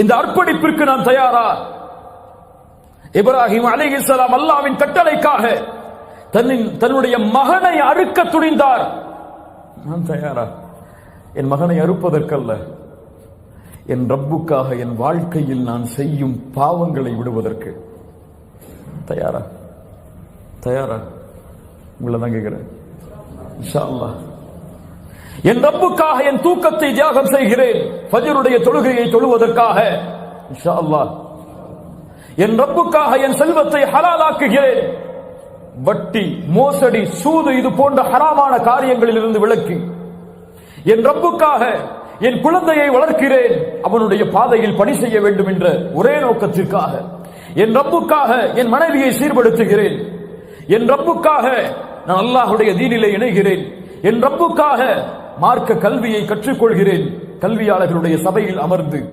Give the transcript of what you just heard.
இந்த அர்ப்பணிப்பிற்கு நான் தயாரா? இப்ராஹிம் அலைஹிஸ்ஸலாம் அல்லாஹ்வின் கட்டளைக்காக தன்னுடைய மகனை அறுக்க துணிந்தார். நான் தயாரா? என் மகனை அறுப்பதற்கல்ல, என் ரப்புக்காக என் வாழ்க்கையில் நான் செய்யும் பாவங்களை விடுவதற்கு தயாரா? தயாரா? உங்களை தான் கேட்கிறேன். இன்ஷா அல்லாஹ் என் ரப்புக்காக என் தூக்கத்தை தியாகம் செய்கிறேன், ஃபஜ்ருடைய தொழுகையை தொழுவதற்காக. இன்ஷா அல்லாஹ் என் ரப்புக்காக என் செல்வத்தை ஹலாலாக்குகிறேன், வட்டி, மோசடி, சூது இது போன்ற ஹராமான காரியங்களில் இருந்து விலக்கி என் ரப்புக்காக என் குழந்தையை வளர்க்கிறேன், அவனுடைய பாதையில் பணி செய்ய வேண்டும் என்ற ஒரே நோக்கத்திற்காக. என் ரப்புக்காக என் மனைவியை சீர்படுத்துகிறேன், என் ரப்புக்காக நான் அல்லாஹ்வுடைய தீனிலே இணைகிறேன், என் ரப்புக்காக மார்க்க கல்வியை கற்றுக்கொள்கிறேன். கல்வியாளர்களுடைய சபையில் அமர்ந்து